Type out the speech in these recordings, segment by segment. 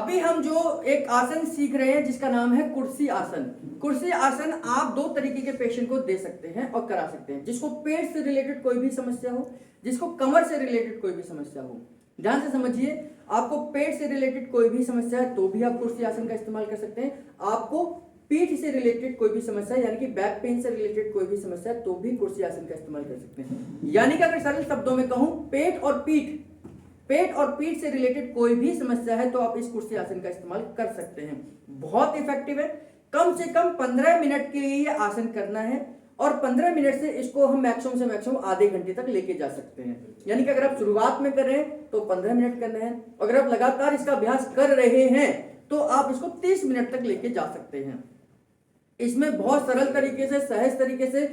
अभी हम जो एक आसन सीख रहे हैं जिसका नाम है कुर्सी आसन। कुर्सी आसन आप दो तरीके के पेशेंट को दे सकते हैं और करा सकते हैं, जिसको पेट से रिलेटेड कोई भी समस्या हो, जिसको कमर से रिलेटेड कोई भी समस्या हो। ध्यान से समझिए, आपको पेट से रिलेटेड कोई भी समस्या है तो भी आप कुर्सी आसन का इस्तेमाल कर सकते हैं। आपको पीठ से रिलेटेड कोई भी समस्या यानी कि बैक पेन से रिलेटेड कोई भी समस्या है तो भी कुर्सी आसन का इस्तेमाल कर सकते हैं। यानी कि अगर सरल शब्दों में कहूं, पेट और पीठ से रिलेटेड कोई भी समस्या है तो आप इस कुर्सी आसन का इस्तेमाल कर सकते हैं। बहुत इफेक्टिव है। कम से कम 15 मिनट के लिए ये आसन करना है और 15 मिनट से इसको हम मैक्सिमम से मैक्सिमम आधे घंटे तक लेके जा सकते हैं। यानी कि अगर आप शुरुआत में कर रहे हैं तो 15 मिनट करना है, अगर आप लगातार इसका अभ्यास कर रहे हैं तो आप इसको 30 मिनट तक लेके जा सकते हैं। इसमें बहुत सरल तरीके से, सहज तरीके से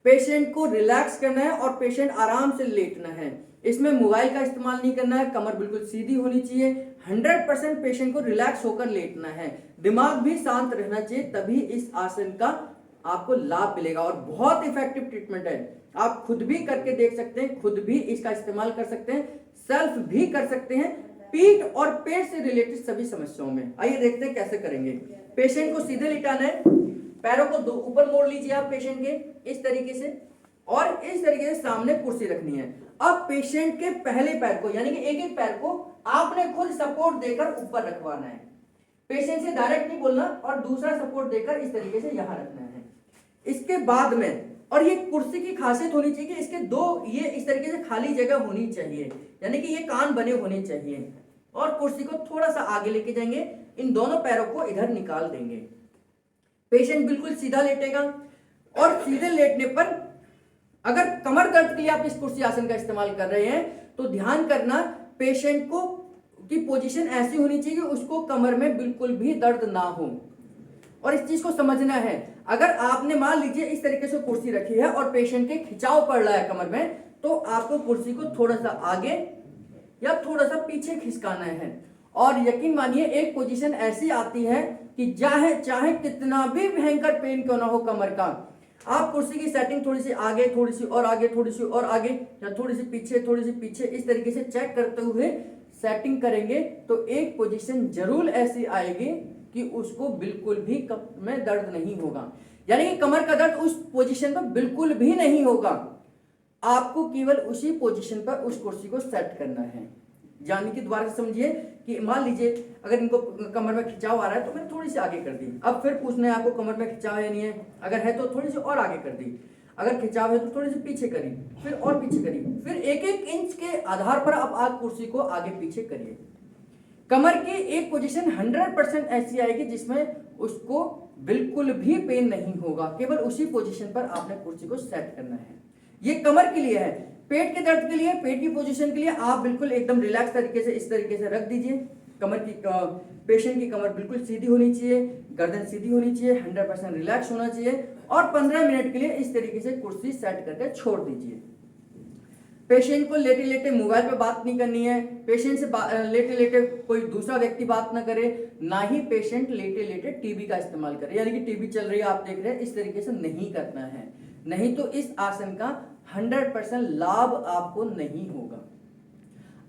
पेशेंट को रिलैक्स करना है और पेशेंट आराम से लेटना है। इसमें मोबाइल का इस्तेमाल नहीं करना है, कमर बिल्कुल सीधी होनी चाहिए, 100% पेशेंट को रिलैक्स होकर लेटना है, दिमाग भी शांत रहना चाहिए, तभी इस आसन का आपको लाभ मिलेगा। और बहुत इफेक्टिव ट्रीटमेंट है। आप खुद भी करके देख सकते हैं, खुद भी इसका इस्तेमाल कर सकते हैं, सेल्फ भी कर सकते हैं पीठ और पेट से रिलेटेड सभी समस्याओं में। आइए देखते हैं कैसे करेंगे। पेशेंट को सीधे लिटाना है, पैरों को ऊपर मोड़ लीजिए आप पेशेंट के इस तरीके से, और इस तरीके से सामने कुर्सी रखनी है। अब पेशेंट के पहले पैर को यानी कि एक एक पैर को आपने खुद सपोर्ट देकर ऊपर रखवाना है। पेशेंट से डायरेक्ट नहीं बोलना और दूसरा सपोर्ट देकर इस तरीके से यहां रखना है। इसके बाद में, और ये कुर्सी की खासियत होनी चाहिए कि इसके दो ये इस तरीके से खाली जगह होनी चाहिए, यानी कि ये कान बने होने चाहिए। और कुर्सी को थोड़ा सा आगे लेके जाएंगे, इन दोनों पैरों को इधर निकाल देंगे। पेशेंट बिल्कुल सीधा लेटेगा और सीधे लेटने पर अगर कमर दर्द के लिए आप इस कुर्सी आसन का इस्तेमाल कर रहे हैं तो ध्यान करना, पेशेंट को की पोजीशन ऐसी होनी चाहिए कि उसको कमर में बिल्कुल भी दर्द ना हो। और इस चीज को समझना है, अगर आपने मान लीजिए इस तरीके से कुर्सी रखी है और पेशेंट के खिंचाव पड़ रहा है कमर में, तो आपको कुर्सी को थोड़ा सा आगे या थोड़ा सा पीछे खिसकाना है। और यकीन मानिए एक पोजीशन ऐसी आती है कि चाहे कितना भी भयंकर पेन क्यों ना हो कमर का, आप कुर्सी की सेटिंग थोड़ी सी आगे, थोड़ी सी और आगे, थोड़ी सी और आगे, या थोड़ी सी पीछे इस तरीके से चेक करते हुए सेटिंग करेंगे तो एक पोजीशन जरूर ऐसी आएगी कि उसको बिल्कुल भी कमर में दर्द नहीं होगा। यानी कि कमर का दर्द उस पोजीशन पर बिल्कुल भी नहीं होगा। आपको केवल उसी पोजीशन पर उस कुर्सी को सेट करना है। यानी कि दोबारा समझिए कि मान लीजिए अगर इनको कमर में खिंचाव आ रहा है तो मैंने थोड़ी सी आगे कर दी, अब फिर पूछना है आपको कमर में खिंचाव है नहीं है, अगर है तो थोड़ी सी और आगे कर दी, अगर खिंचाव है तो थोड़ी सी पीछे करी, फिर और पीछे करी, फिर एक एक इंच के आधार पर अब आप कुर्सी को आगे पीछे करिए। कमर की एक पोजीशन 100% ऐसी आएगी जिसमें उसको बिल्कुल भी पेन नहीं होगा। केवल उसी पोजीशन पर आपने कुर्सी को सेट करना है। ये कमर के लिए है। पेट के दर्द के लिए, पेट की पोजीशन के लिए आप बिल्कुल एकदम रिलैक्स तरीके से इस तरीके से रख दीजिए। कमर की पेशेंट की कमर बिल्कुल सीधी होनी चाहिए, गर्दन सीधी होनी चाहिए, 100% रिलैक्स होना चाहिए और 15 मिनट के लिए इस तरीके से कुर्सी सेट करके छोड़ दीजिए। पेशेंट को लेटे लेटे मोबाइल पे बात नहीं करनी है, पेशेंट से लेटे लेटे कोई दूसरा व्यक्ति बात ना करे, ना ही पेशेंट लेटे लेटे टीवी का इस्तेमाल करे, यानी कि टीवी चल रही है आप देख रहे हैं, इस तरीके से नहीं करना है। नहीं तो इस आसन का 100% लाभ आपको नहीं होगा।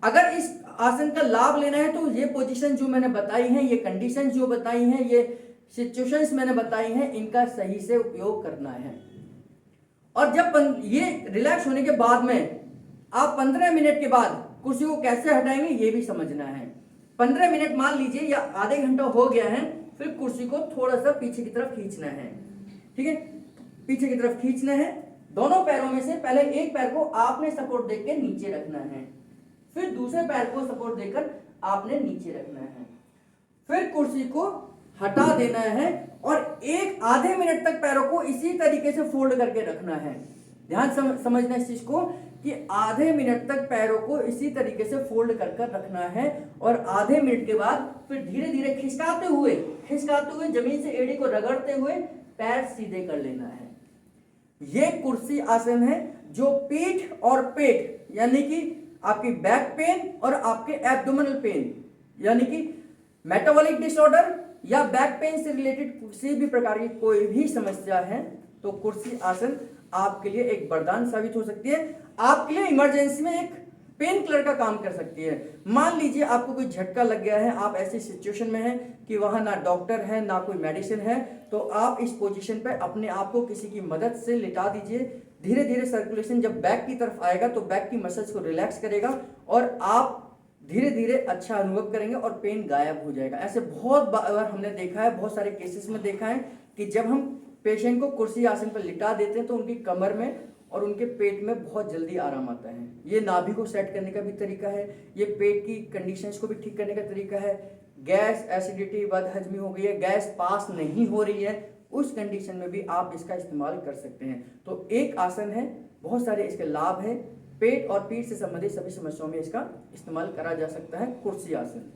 अगर इस आसन का लाभ लेना है तो ये पोजीशन जो मैंने बताई है, ये कंडीशन जो बताई हैं, ये सिचुएशंस मैंने बताई हैं, इनका सही से उपयोग करना है। और जब ये रिलैक्स होने के बाद में आप 15 मिनट के बाद कुर्सी को कैसे हटाएंगे ये भी समझना है। 15 मिनट मान लीजिए या आधे घंटा हो गया है, फिर कुर्सी को थोड़ा सा पीछे की तरफ खींचना है। ठीक है, पीछे की तरफ खींचना है। दोनों पैरों में से पहले एक पैर को आपने सपोर्ट देकर नीचे रखना है, फिर दूसरे पैर को सपोर्ट देकर आपने नीचे रखना है, फिर कुर्सी को हटा देना है और एक आधे मिनट तक पैरों को इसी तरीके से फोल्ड करके रखना है। ध्यान समझना इस चीज को कि आधे मिनट तक पैरों को इसी तरीके से फोल्ड कर कर रखना है और आधे मिनट के बाद फिर धीरे धीरे खिसकाते हुए जमीन से एड़ी को रगड़ते हुए पैर सीधे कर लेना है। ये कुर्सी आसन है जो पीठ और पेट यानी कि आपकी बैक पेन और आपके एब्डोमिनल पेन यानी कि मेटाबॉलिक डिसऑर्डर या बैक पेन से रिलेटेड किसी भी प्रकार की कोई भी समस्या है तो कुर्सी आसन आपके लिए एक वरदान साबित हो सकती है। आपके लिए इमरजेंसी में एक पेन किलर का काम कर सकती है। मान लीजिए आपको कोई झटका लग गया है, आप ऐसी सिचुएशन में हैं कि वहां ना डॉक्टर है ना कोई मेडिसिन है, तो आप इस पोजीशन पे अपने आप को किसी की मदद से लिटा दीजिए। धीरे धीरे सर्कुलेशन जब बैक की तरफ आएगा तो बैक की मसल्स को रिलैक्स करेगा और आप धीरे धीरे अच्छा अनुभव करेंगे और पेन गायब हो जाएगा। ऐसे बहुत बार हमने देखा है, बहुत सारे केसेस में देखा है कि जब हम पेशेंट को कुर्सी आसन पर लिटा देते हैं तो उनकी कमर में और उनके पेट में बहुत जल्दी आराम आता है। ये नाभि को सेट करने का भी तरीका है, ये पेट की कंडीशंस को भी ठीक करने का तरीका है। गैस, एसिडिटी, बदहजमी हो गई है, गैस पास नहीं हो रही है, उस कंडीशन में भी आप इसका इस्तेमाल कर सकते हैं। तो एक आसन है, बहुत सारे इसके लाभ हैं। पेट और पीठ से संबंधित सभी समस्याओं में इसका इस्तेमाल करा जा सकता है कुर्सी आसन।